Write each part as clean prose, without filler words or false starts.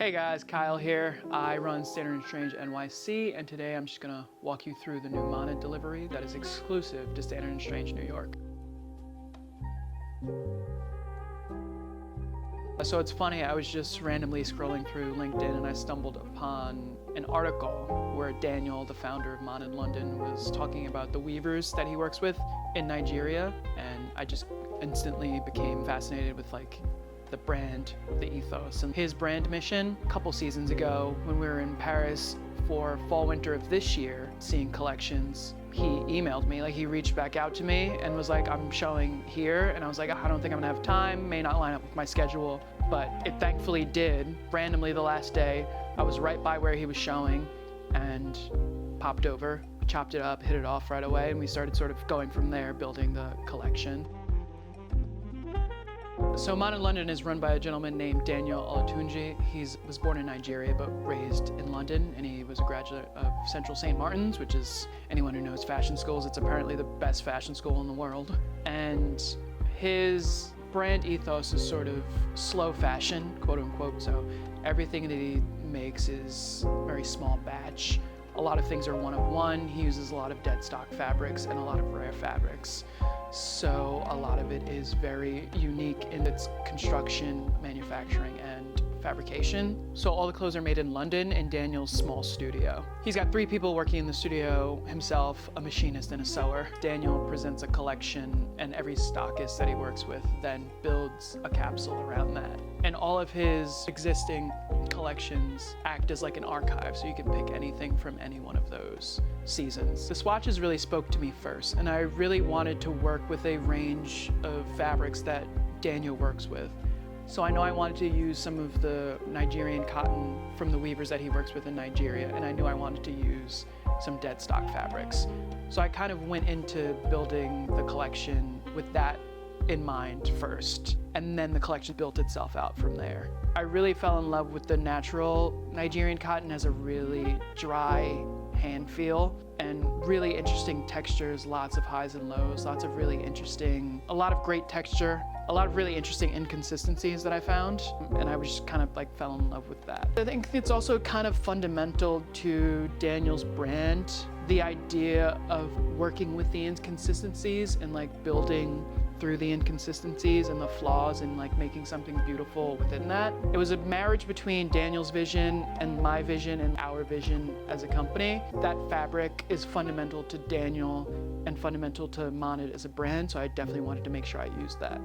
Hey guys, Kyle here. I run Standard & Strange NYC, and today I'm just gonna walk you through the new Mana delivery that is exclusive to Standard & Strange New York. So it's funny, I was just randomly scrolling through LinkedIn and I stumbled upon an article where Daniel, the founder of Mana in London, was talking about the weavers that he works with in Nigeria, and I just instantly became fascinated with the brand, the ethos, and his brand mission. A couple seasons ago, when we were in Paris for fall winter of this year, seeing collections, he emailed me, he reached back out to me and was like, I'm showing here. And I was like, I don't think I'm gonna have time, may not line up with my schedule, but it thankfully did. Randomly the last day, I was right by where he was showing and popped over, chopped it up, hit it off right away, and we started sort of going from there, building the collection. So Mana in London is run by a gentleman named Daniel Olatunji. He was born in Nigeria but raised in London, and he was a graduate of Central St. Martin's, which is, anyone who knows fashion schools, it's apparently the best fashion school in the world. And his brand ethos is sort of slow fashion, quote unquote, so everything that he makes is very small batch. A lot of things are one of one. He uses a lot of deadstock fabrics and a lot of rare fabrics. So a lot of it is very unique in its construction, manufacturing, and fabrication. So all the clothes are made in London in Daniel's small studio. He's got 3 people working in the studio himself, a machinist and a sewer. Daniel presents a collection, and every stockist that he works with then builds a capsule around that. And all of his existing collections act as like an archive, so you can pick anything from any one of those seasons. The swatches really spoke to me first, and I really wanted to work with a range of fabrics that Daniel works with. So I know I wanted to use some of the Nigerian cotton from the weavers that he works with in Nigeria, and I knew I wanted to use some deadstock fabrics. So I kind of went into building the collection with that in mind first, and then the collection built itself out from there. I really fell in love with the natural Nigerian cotton. Has a really dry hand feel and really interesting textures, lots of highs and lows, lots of really interesting, a lot of great texture, a lot of really interesting inconsistencies that I found, and I was just kind of fell in love with that. I think it's also kind of fundamental to Daniel's brand, the idea of working with the inconsistencies and building through the inconsistencies and the flaws and making something beautiful within that. It was a marriage between Daniel's vision and my vision and our vision as a company. That fabric is fundamental to Daniel and fundamental to Mana as a brand, so I definitely wanted to make sure I used that.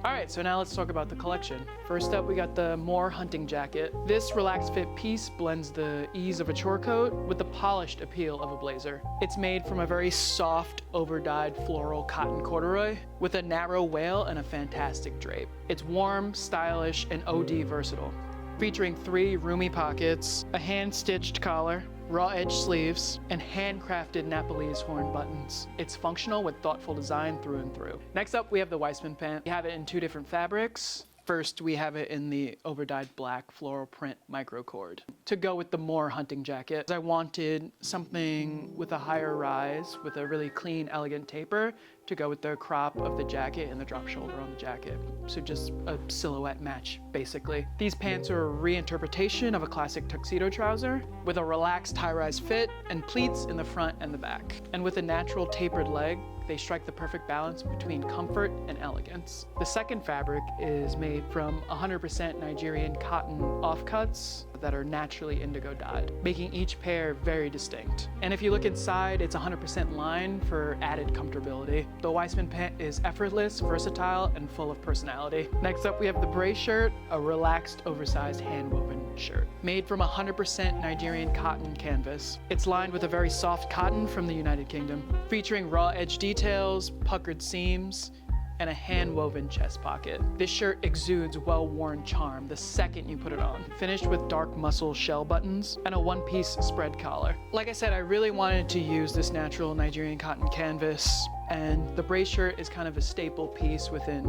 All right, so now let's talk about the collection. First up, we got the Moor hunting jacket. This relaxed fit piece blends the ease of a chore coat with the polished appeal of a blazer. It's made from a very soft, over-dyed floral cotton corduroy with a narrow wail and a fantastic drape. It's warm, stylish, and OD versatile, featuring 3 roomy pockets, a hand-stitched collar, raw edge sleeves, and handcrafted Nepalese horn buttons. It's functional with thoughtful design through and through. Next up, we have the Weissman pant. We have it in 2 different fabrics. First, we have it in the overdyed black floral print microcord. To go with the Moor hunting jacket, I wanted something with a higher rise, with a really clean, elegant taper, to go with the crop of the jacket and the drop shoulder on the jacket. So just a silhouette match, basically. These pants are a reinterpretation of a classic tuxedo trouser with a relaxed high-rise fit and pleats in the front and the back. And with a natural tapered leg, they strike the perfect balance between comfort and elegance. The second fabric is made from 100% Nigerian cotton offcuts that are naturally indigo dyed, making each pair very distinct. And if you look inside, it's 100% lined for added comfortability. The Weissman pant is effortless, versatile, and full of personality. Next up, we have the Bray shirt, a relaxed, oversized hand-woven shirt. Made from 100% Nigerian cotton canvas. It's lined with a very soft cotton from the United Kingdom, featuring raw edge details, puckered seams, and a hand-woven chest pocket. This shirt exudes well-worn charm the second you put it on. Finished with dark muscle shell buttons and a one-piece spread collar. Like I said, I really wanted to use this natural Nigerian cotton canvas, and the Bray shirt is kind of a staple piece within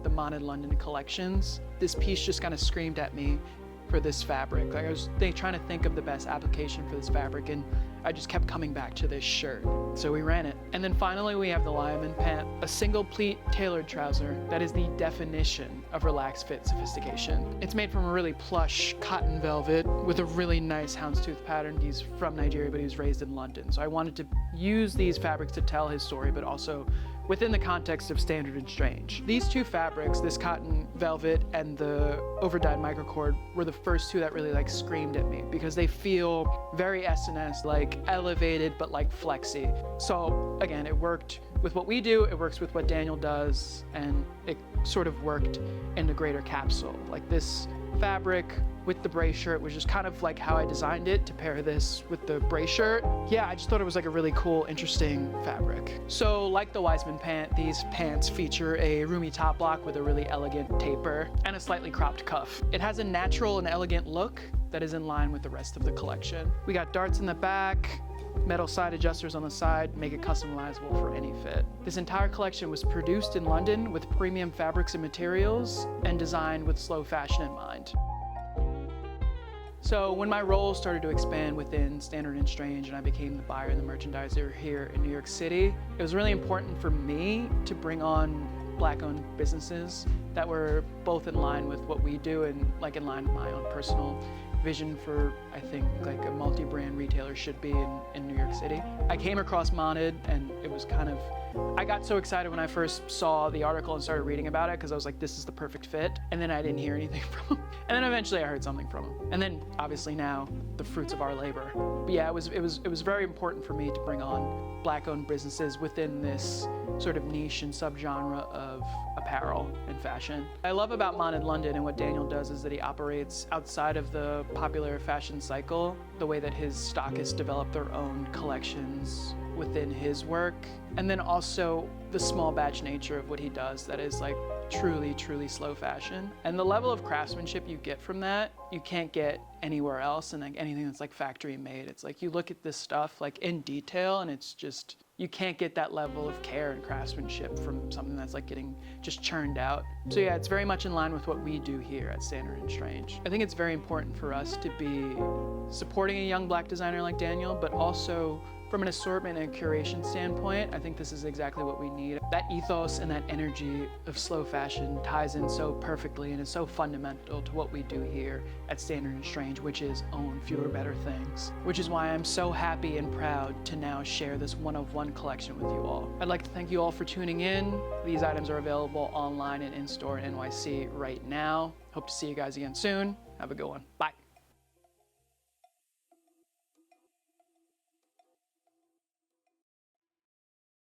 the Mana in London collections. This piece just kind of screamed at me for this fabric. I was trying to think of the best application for this fabric, and I just kept coming back to this shirt. So we ran it. And then finally we have the lineman pant, a single pleat tailored trouser that is the definition of relaxed fit sophistication. It's made from a really plush cotton velvet with a really nice houndstooth pattern. He's from Nigeria, but he was raised in London. So I wanted to use these fabrics to tell his story, but also within the context of standard and strange. These two fabrics, this cotton velvet and the overdyed microcord, were the first two that really like screamed at me because they feel very S&S, like elevated but like flexy. So again, it worked with what we do, it works with what Daniel does, and it sort of worked in the greater capsule. Like this fabric with the bray shirt was just kind of like how I designed it to pair this with the bray shirt. Yeah, I just thought it was like a really cool, interesting fabric. So like the Wiseman pant, these pants feature a roomy top block with a really elegant taper and a slightly cropped cuff. It has a natural and elegant look that is in line with the rest of the collection. We got darts in the back, metal side adjusters on the side, make it customizable for any fit. This entire collection was produced in London with premium fabrics and materials and designed with slow fashion in mind. So when my role started to expand within Standard and Strange and I became the buyer and the merchandiser here in New York City, it was really important for me to bring on Black-owned businesses that were both in line with what we do and like in line with my own personal vision for, I think, like a multi-brand retailer should be in New York City. I came across Monted and it was kind of, I got so excited when I first saw the article and started reading about it because I was like, this is the perfect fit. And then I didn't hear anything from him. And then eventually I heard something from him. And then obviously now the fruits of our labor. But yeah, it was very important for me to bring on Black-owned businesses within this sort of niche and subgenre of apparel and fashion. I love about Monted London and what Daniel does is that he operates outside of the popular fashion cycle, the way that his stockists develop their own collections within his work, and then also the small batch nature of what he does that is like truly, truly slow fashion. And the level of craftsmanship you get from that, you can't get anywhere else, and like anything that's like factory made. It's like you look at this stuff like in detail and it's just, you can't get that level of care and craftsmanship from something that's like getting just churned out. So yeah, it's very much in line with what we do here at Standard and Strange. I think it's very important for us to be supporting a young Black designer like Daniel, but also from an assortment and curation standpoint, I think this is exactly what we need. That ethos and that energy of slow fashion ties in so perfectly and is so fundamental to what we do here at Standard and Strange, which is own fewer, better things. Which is why I'm so happy and proud to now share this one-of-one collection with you all. I'd like to thank you all for tuning in. These items are available online and in-store in NYC right now. Hope to see you guys again soon. Have a good one. Bye.